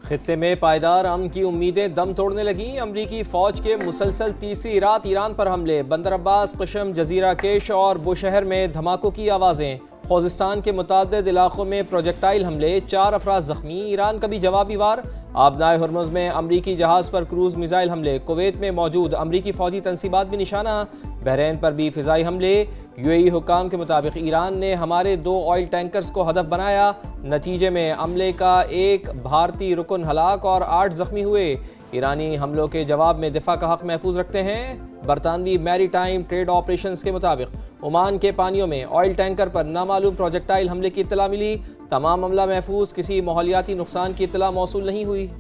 खित्ते में पायदार अमन की उम्मीदें दम तोड़ने लगीं। अमरीकी फौज के मुसलसल तीसरी रात ईरान पर हमले, बंदर अब्बास, क़शम, जजीरा केश और बुशहर में धमाकों की आवाज़ें। खोजिस्तान के मुताद्दिद इलाकों में प्रोजेक्टाइल हमले, 4 अफराद जख्मी। ईरान का भी जवाबी वार। आबनाए हुर्मुज़ में अमरीकी जहाज़ पर क्रूज़ मिसाइल हमले। कुवैत में मौजूद अमरीकी फ़ौजी तनसीबात भी निशाना। बहरीन पर भी फ़िज़ाई हमले। यूएई हुक्काम के मुताबिक ईरान ने हमारे 2 ऑयल टैंकर्स को हदफ बनाया। नतीजे में अमले का 1 भारतीय रुकन हलाक और 8 जख्मी हुए। ईरानी हमलों के जवाब में दिफा का हक महफूज रखते हैं। बरतानवी मैरी टाइम ट्रेड ऑपरेशंस के मुताबिक ओमान के पानियों में ऑयल टैंकर पर नामालूम प्रोजेक्टाइल हमले की इत्तला मिली। तमाम मामला महफूज, किसी माहौलियाती नुकसान की इत्तला मौसूल नहीं हुई।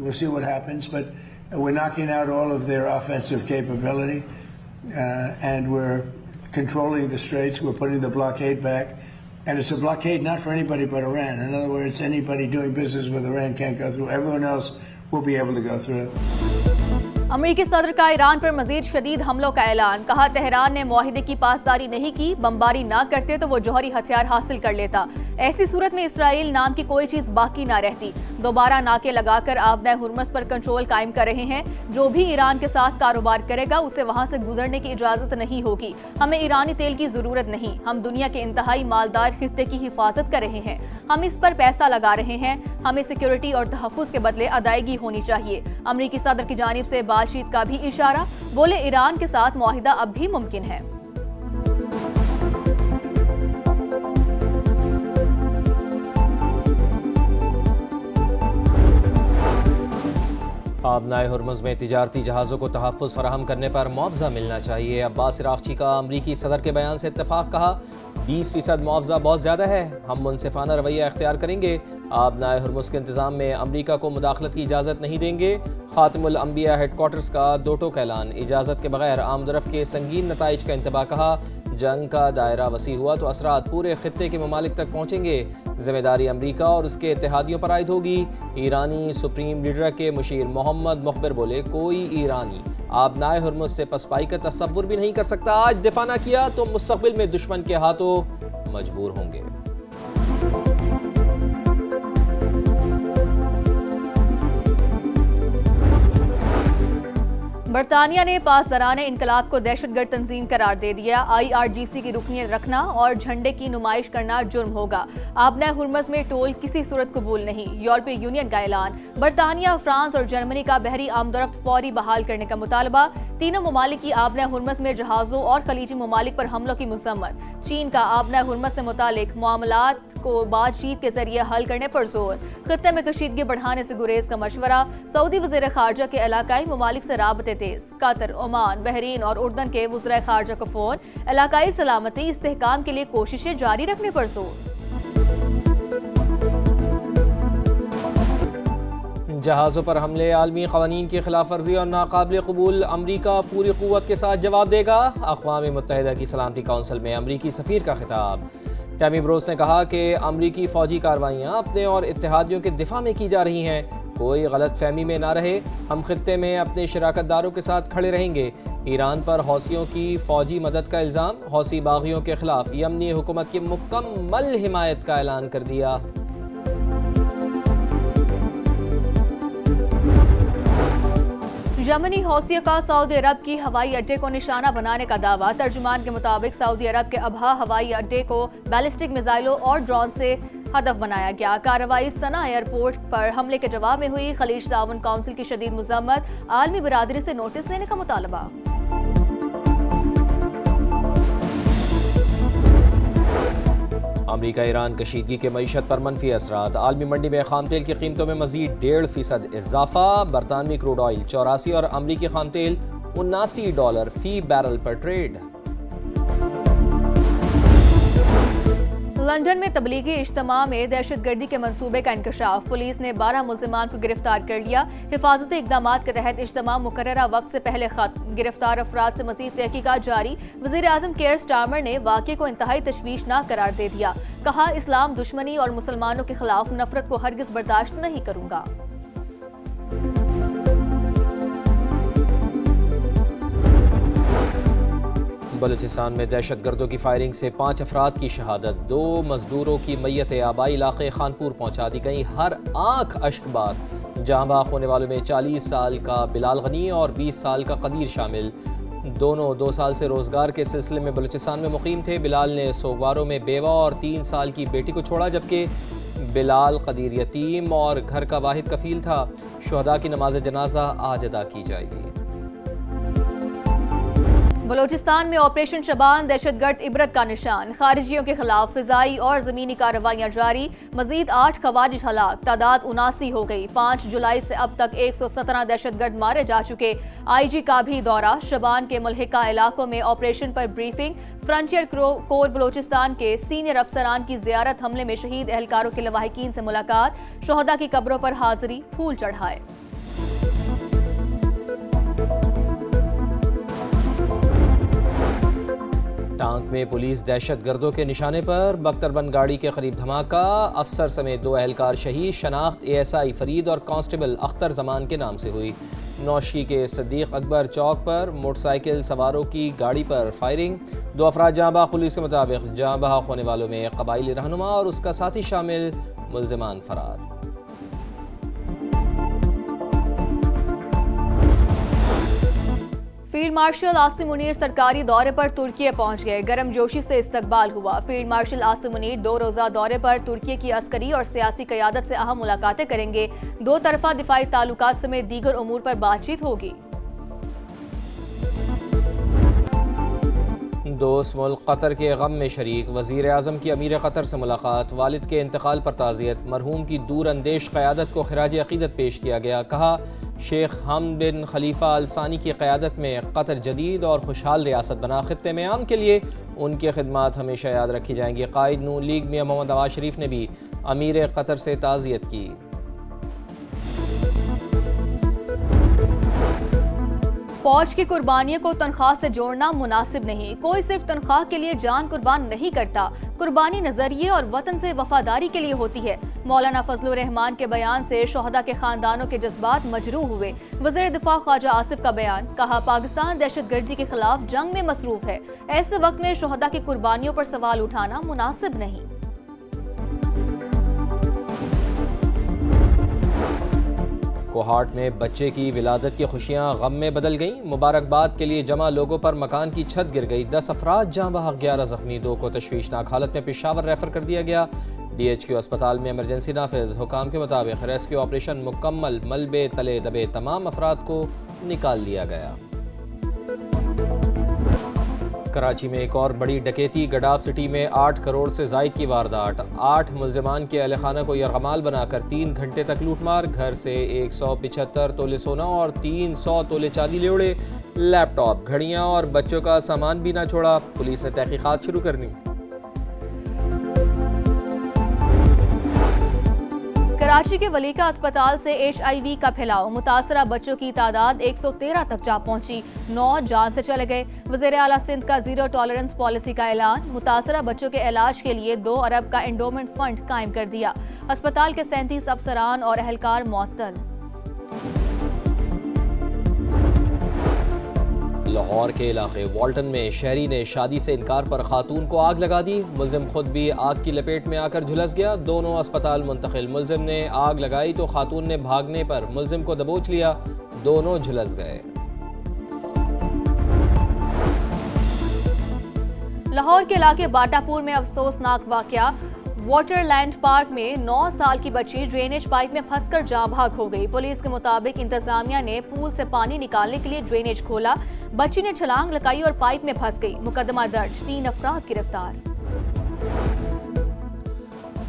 We'll see what happens, but we're knocking out all of their offensive capability, and we're controlling the straits. We're putting the blockade back, and it's a blockade not for anybody but Iran. In other words, anybody doing business with Iran can't go through. Everyone else will be able to go through. अमरीकी सदर का Iran पर मजीद शदीद हमलों का ऐलान। कहा, Tehran ने मुआहिदे की पासदारी नहीं की, बमबारी ना करते तो वो जौहरी हथियार हासिल कर लेता। ऐसी सूरत में इसराइल नाम की कोई चीज बाकी ना रहती। दोबारा नाके लगाकर आबनाए हुर्मुज़ पर कंट्रोल कायम कर रहे हैं। जो भी ईरान के साथ कारोबार करेगा उसे वहां से गुजरने की इजाजत नहीं होगी। हमें ईरानी तेल की जरूरत नहीं। हम दुनिया के इंतहाई मालदार खित्ते की हिफाजत कर रहे हैं। हम इस पर पैसा लगा रहे हैं। हमें सिक्योरिटी और तहफ़्फ़ुज़ के बदले अदायगी होनी चाहिए। अमरीकी सदर की जानिब से बातचीत का भी इशारा। बोले, ईरान के साथ मुआहिदा अब भी मुमकिन है। आबनाए हुर्मुज़ में तिजारती जहाज़ों को तहफ़्फ़ुज़ फराहम करने पर मुआवजा मिलना चाहिए। अब्बास इराक़ची का अमरीकी सदर के बयान से इत्तेफ़ाक़। कहा, 20% मुआवजा बहुत ज़्यादा है। हम मुनसिफ़ाना रवैया इख्तियार करेंगे। आबनाए हुर्मुज़ के इंतज़ाम में अमरीका को मुदाखलत की इजाज़त नहीं देंगे। ख़ातिमुल अंबिया हेडक्वार्टर्स का 2 टोक ऐलान। इजाज़त के बगैर आमदरफ़ के संगीन नताइज का इंतबा। कहा, जंग का दायरा वसी हुआ तो असरात पूरे खित्ते के ममालिक तक पहुँचेंगे। जिम्मेदारी अमरीका और उसके इत्तेहादियों पर आयद होगी। ईरानी सुप्रीम लीडर के मुशीर मोहम्मद मुखबिर बोले, कोई ईरानी आबनाए हुर्मुज़ से पसपाई का तसव्वुर भी नहीं कर सकता। आज दिफा ना किया तो मुस्तक़बिल में दुश्मन के हाथों मजबूर होंगे। बरतानिया ने पासदाराने इनकलाब को दहशतगर्द तंजीम करार दे दिया। IRGC की रुकनीत रखना और झंडे की नुमाइश करना जुर्म होगा। आबनाए हुर्मुज़ में टोल किसी सूरत कबूल नहीं। यूरोपीय यूनियन का ऐलान। बरतानिया, फ्रांस और जर्मनी का बहरी आमदरफ्त फौरी बहाल करने का मुतालबा। तीनों ममालिक की आबनाए हुर्मुज़ में जहाज़ों और खलीजी ममालिक पर हमलों की मुज़म्मत। चीन का आबनाए हुर्मुज़ से मुतालिक मामलात को बातचीत के जरिए हल करने पर जोर। खित्ते में कशीदगी बढ़ाने से गुरेज का मशवरा। सऊदी वज़ीर ख़ारजा के इलाकाई ममालिक से राबते तेज। कतर, ओमान, बहरीन और उर्दन के वज़ीर ख़ारजा को फ़ोन। इलाकाई सलामती इस्तेहकाम के लिए कोशिशें जारी रखने पर जोर। जहाज़ों पर हमले, आलमी क़वानीन की खिलाफ वर्जी और नाकाबिल कबूल। अमरीका पूरी क़ुव्वत के साथ जवाब देगा। अक़वाम मुत्तहिदा की सलामती कौंसिल में अमरीकी सफ़ीर का खिताब। टैमी ब्रोस ने कहा कि अमरीकी फ़ौजी कार्रवाइयाँ अपने और इत्तेहादियों के दिफा में की जा रही हैं। कोई गलत फहमी में ना रहे। हम खित्ते में अपने शराकतदारों के साथ खड़े रहेंगे। ईरान पर हौसियों की फ़ौजी मदद का इल्ज़ाम। हौसी बागियों के खिलाफ यमनी हुकूमत की मुकम्मल हिमायत का ऐलान कर दिया। यमनी हौसियों का सऊदी अरब की हवाई अड्डे को निशाना बनाने का दावा। तर्जुमान के मुताबिक सऊदी अरब के अबहा हवाई अड्डे को बैलिस्टिक मिसाइलों और ड्रोन से हदफ बनाया गया। कार्रवाई सना एयरपोर्ट पर हमले के जवाब में हुई। खलीज ताउन काउंसिल की शदीद मुज़म्मत। आलमी बिरादरी से नोटिस लेने का मुतालबा। अमरीका ईरान कशीदगी के मईशत पर मनफी असरात। आलमी मंडी में खाम तेल की कीमतों में मजीद 1.5% इजाफा। बरतानवी क्रूड ऑयल 84 और अमरीकी खाम तेल $79 फी बैरल पर ट्रेड। लंदन में तबलीगी इज्तिमा में दहशतगर्दी के मंसूबे का इंकशाफ। पुलिस ने 12 मुल्जिमान को गिरफ्तार कर लिया। हिफाजती इकदाम के तहत इज्तिमा मुकर्ररा वक्त से पहले खत्म। गिरफ्तार अफराद से मजीद तहकीकात जारी। वज़ीर आज़म केयर स्टारमर ने वाक़े को इंतहाई तशवीशनाक करार दे दिया। कहा, इस्लाम दुश्मनी और मुसलमानों के खिलाफ नफरत को हरगिज़ बर्दाश्त नहीं करूंगा। बलूचिस्तान में दहशतगर्दों की फायरिंग से 5 अफराद की शहादत। 2 मजदूरों की मैयत आबाई इलाके खानपुर पहुंचा दी गई। हर आंख अश्कबार। जहां बाग होने वालों में 40 साल का बिलाल गनी और 20 साल का कदीर शामिल। दोनों 2 साल से रोजगार के सिलसिले में बलूचिस्तान में मुकीम थे। बिलाल ने सोगवारों में बेवा और 3 साल की बेटी को छोड़ा, जबकि बिलाल कदीर यतीम और घर का वाहिद कफील था। शुहदा की नमाज जनाजा आज अदा की जाएगी। बलूचिस्तान में ऑपरेशन शबान दहशतगर्द इबरत का निशान। खारिजियों के खिलाफ फिजाई और जमीनी कार्रवाइयां जारी। मजीद 8 खवारिज हलाक, तादाद 79 हो गई। 5 जुलाई से अब तक 117 दहशतगर्द मारे जा चुके। IG का भी दौरा। शबान के मुल्हिका इलाकों में ऑपरेशन पर ब्रीफिंग। फ्रंटियर कोर बलूचिस्तान के सीनियर अफसरान की जियारत। हमले में शहीद एहलकारों के लवाहिकीन से मुलाकात। शुहदा की कब्रों पर हाजिरी, फूल चढ़ाए। टांक में पुलिस दहशतगर्दों के निशाने पर। बख्तरबंद गाड़ी के करीब धमाका। अफसर समेत 2 एहलकार शहीद। शनाख्त ASI फरीद और कांस्टेबल अख्तर जमान के नाम से हुई। नौशी के सदीक अकबर चौक पर मोटरसाइकिल सवारों की गाड़ी पर फायरिंग। 2 अफराद जहां बहाक। पुलिस के मुताबिक जहां बहाक होने वालों में कबाइली रहनुमा और उसका साथी शामिल। मुल्जिमान फरार। फील्ड मार्शल आसिम मुनीर सरकारी दौरे पर तुर्की पहुंच गए। गर्मजोशी से इस्तकबाल हुआ। फील्ड मार्शल आसिम मुनीर 2 रोज़ा दौरे पर तुर्की की अस्करी और सियासी क़यादत से अहम मुलाकातें करेंगे। 2 तरफा दिफाई ताल्लुकात समेत दीगर उमूर पर बातचीत होगी। दोस्त मुल्क कतर के गम में शरीक। वज़ीर आज़म की अमीर कतर से मुलाकात। वालिद के इंतकाल पर ताज़ियत। मरहूम की दूर अंदेश क़यादत को खिराज अक़ीदत पेश किया गया। कहा, शेख हमद बिन खलीफा अल सानी की क़यादत में कतर जदीद और खुशहाल रियासत बना। ख़ित्ते में आम के लिए उनकी खिदमात हमेशा याद रखी जाएंगी। कायद नून लीग मियां मोहम्मद नवाज शरीफ ने भी अमीर कतर से ताज़ियत की। फौज की कुर्बानियों को तनख्वाह से जोड़ना मुनासिब नहीं। कोई सिर्फ तनख्वाह के लिए जान कुर्बान नहीं करता। कुर्बानी नजरिए और वतन से वफादारी के लिए होती है। मौलाना फजलुर रहमान के बयान से शुहदा के खानदानों के जज्बात मजरूह हुए। वज़ीर दिफा ख्वाजा आसिफ का बयान। कहा, पाकिस्तान दहशतगर्दी के खिलाफ जंग में मसरूफ है। ऐसे वक्त में शुहदा की कुर्बानियों पर सवाल उठाना मुनासिब नहीं। कोहाट में बच्चे की विलादत की खुशियां गम में बदल गईं। मुबारकबाद के लिए जमा लोगों पर मकान की छत गिर गई। 10 अफराद जहां बहाक, 11 जख्मी। 2 को तशवीशनाक हालत में पेशावर रेफर कर दिया गया। DHQ अस्पताल में इमरजेंसी नाफिज। हुकाम के मुताबिक रेस्क्यू ऑपरेशन मुकम्मल। मलबे तले दबे तमाम अफराद को निकाल लिया गया। कराची में एक और बड़ी डकैती। गडाफ सिटी में 8 करोड़ से जायद की वारदात। 8 मुल्जिमान के अहल खाना को यरगमाल बनाकर 3 घंटे तक लूटमार। घर से 175 तोले सोना और 300 तोले चांदी ले उड़े। लैपटॉप, घड़ियां और बच्चों का सामान भी ना छोड़ा। पुलिस ने तहकीकात शुरू कर दी। कराची के वलीका अस्पताल से HIV का फैलाव। मुतासरा बच्चों की तादाद 113 तक जा पहुंची। 9 जान से चले गए। वज़ीर आला सिंध का जीरो टॉलरेंस पॉलिसी का ऐलान। मुतासरा बच्चों के इलाज के लिए 2 अरब का एंडोमेंट फंड कायम कर दिया। अस्पताल के 37 अफसरान और एहलकार मुअत्तल। लाहौर के इलाके वाल्टन में शहरी ने शादी से इनकार पर खातून को आग लगा दी। मुलजिम खुद भी आग की लपेट में आकर झुलस गया। दोनों अस्पताल मुंतकिल। मुलजिम ने आग लगाई तो खातून ने भागने पर मुलजिम को दबोच लिया। दोनों झुलस गए। लाहौर के इलाके बाटापुर में अफसोसनाक वाकया। वाटरलैंड पार्क में 9 साल की बच्ची ड्रेनेज पाइप में फंसकर जाँ भाग हो गई। पुलिस के मुताबिक इंतजामिया ने पूल से पानी निकालने के लिए ड्रेनेज खोला। बच्ची ने छलांग लगाई और पाइप में फंस गई। मुकदमा दर्ज। 3 अफराद गिरफ्तार।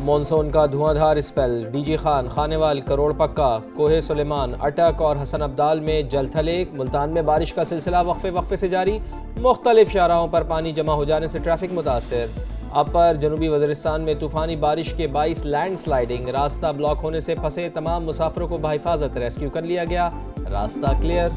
मॉनसून का धुआंधार स्पेल। DG खान, खानेवाल, करोड़ पक्का, कोहे सुलेमान, अटक और हसन अब्दाल में जलथल। मुल्तान में बारिश का सिलसिला वक्फे वक्फे से जारी। मुख्तलिफ शाहराहों पर पानी जमा हो जाने से ट्रैफिक मुतासर। अपर जनूबी वज़ीरिस्तान में तूफ़ानी बारिश के 22 लैंडस्लाइडिंग, रास्ता ब्लॉक होने से फंसे तमाम मुसाफिरों को बहिफाजत रेस्क्यू कर लिया गया, रास्ता क्लियर।